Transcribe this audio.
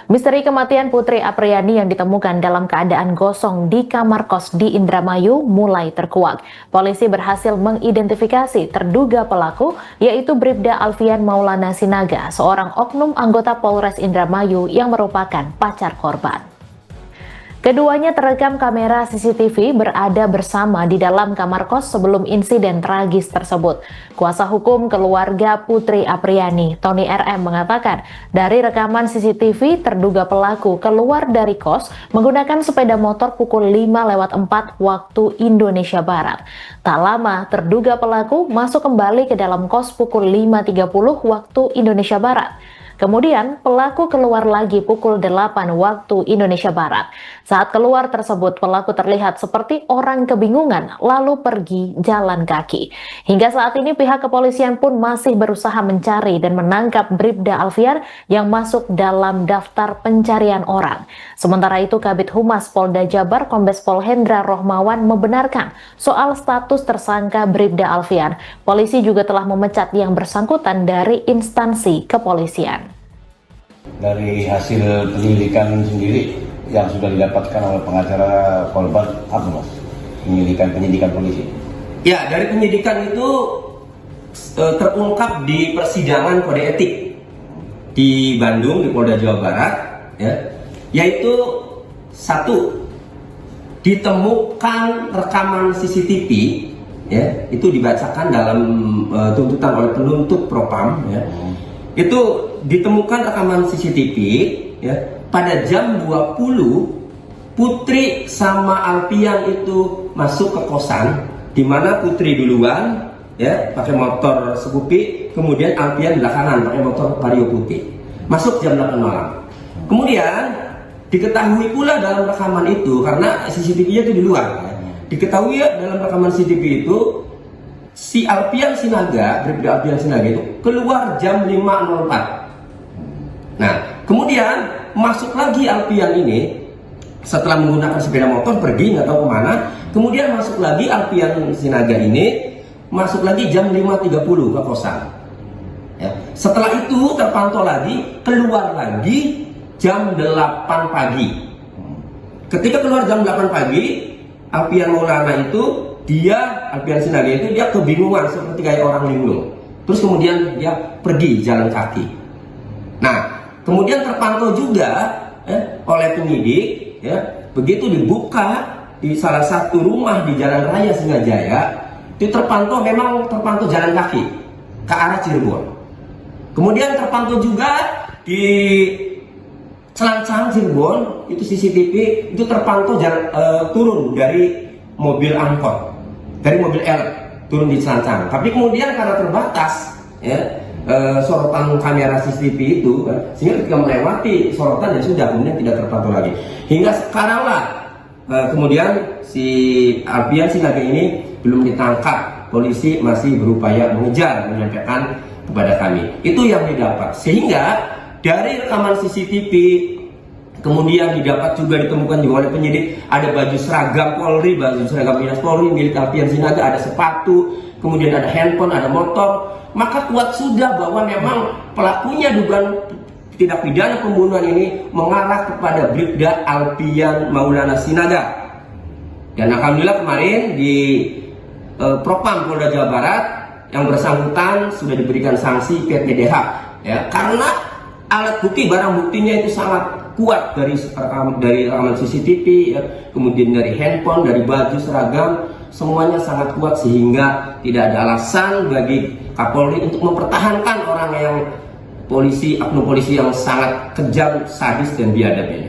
Misteri kematian Putri Apriyani yang ditemukan dalam keadaan gosong di kamar kos di Indramayu mulai terkuak. Polisi berhasil mengidentifikasi terduga pelaku, yaitu Bribda Alfian Maulana Sinaga, seorang oknum anggota Polres Indramayu yang merupakan pacar korban. Keduanya terekam kamera CCTV berada bersama di dalam kamar kos sebelum insiden tragis tersebut. Kuasa hukum keluarga Putri Apriyani, Tony RM, mengatakan dari rekaman CCTV terduga pelaku keluar dari kos menggunakan sepeda motor pukul 5:04 waktu Indonesia Barat. Tak lama terduga pelaku masuk kembali ke dalam kos pukul 5:30 waktu Indonesia Barat. Kemudian pelaku keluar lagi pukul 8 waktu Indonesia Barat. Saat keluar tersebut pelaku terlihat seperti orang kebingungan lalu pergi jalan kaki. Hingga saat ini pihak kepolisian pun masih berusaha mencari dan menangkap Bribda Alfian yang masuk dalam daftar pencarian orang. Sementara itu Kabid Humas Polda Jabar Kombes Pol Hendra Rohmawan membenarkan soal status tersangka Bribda Alfian. Polisi juga telah memecat yang bersangkutan dari instansi kepolisian. Dari hasil penyelidikan sendiri yang sudah didapatkan oleh pengacara korban, apa mas? Penyidikan polisi? Ya, dari penyidikan itu terungkap di persidangan kode etik di Bandung, di Polda Jawa Barat, ya, yaitu satu, ditemukan rekaman CCTV, ya, itu dibacakan dalam tuntutan oleh penuntut propam, ya. Itu ditemukan rekaman CCTV, ya, pada jam 20 Putri sama Alfian itu masuk ke kosan, di mana Putri duluan, ya, pakai motor Scoopy, kemudian Alfian belakangan pakai motor Vario putih. Masuk jam 8 malam. Kemudian diketahui pula dalam rekaman itu, karena CCTV-nya itu di luar, ya, diketahui ya, dalam rekaman CCTV itu si Alfian Sinaga, Bribda Alfian Sinaga itu keluar jam 5:04. Nah, kemudian masuk lagi Alfian ini setelah menggunakan sepeda motor pergi nggak tahu kemana. Kemudian masuk lagi Alfian Sinaga ini masuk lagi jam 5:30 ke kosan. Ya. Setelah itu terpantau lagi keluar lagi jam 8 pagi. Ketika keluar jam 8 pagi, Alfian Maulana itu Alfian Sinaga itu dia kebingungan seperti kayak orang linglung. Terus kemudian dia pergi jalan kaki. Nah, kemudian terpantau juga oleh penyidik, ya, begitu dibuka di salah satu rumah di Jalan Raya Singajaya, itu terpantau jalan kaki ke arah Cirebon. Kemudian terpantau juga di Celancang Cirebon, itu CCTV itu terpantau turun dari mobil angkot, dari mobil elek turun di Celancang. Tapi kemudian karena terbatas, ya, sorotan kamera CCTV itu, sehingga ketika melewati sorotan ya sudah, kemudian tidak terpantau lagi. Hingga sekarang lah kemudian si Alfian Sinaga ini belum ditangkap. Polisi masih berupaya mengejar, menyampaikan kepada kami. Itu yang didapat. Sehingga dari rekaman CCTV kemudian ditemukan juga oleh penyidik ada baju seragam Polri, baju seragam Dinas Polri milik Alfian Sinaga, ada sepatu, kemudian ada handphone, ada motor. Maka kuat sudah bahwa memang pelakunya dugaan tindak pidana pembunuhan ini mengarah kepada Bribda Alfian Maulana Sinaga. Dan alhamdulillah kemarin di Propam Polda Jawa Barat yang bersangkutan sudah diberikan sanksi PPDH, ya, karena alat bukti, barang buktinya itu sangat kuat dari rekaman CCTV, ya, kemudian dari handphone, dari baju seragam, semuanya sangat kuat sehingga tidak ada alasan bagi Kapolri untuk mempertahankan orang yang oknum polisi yang sangat kejam, sadis dan biadab ini.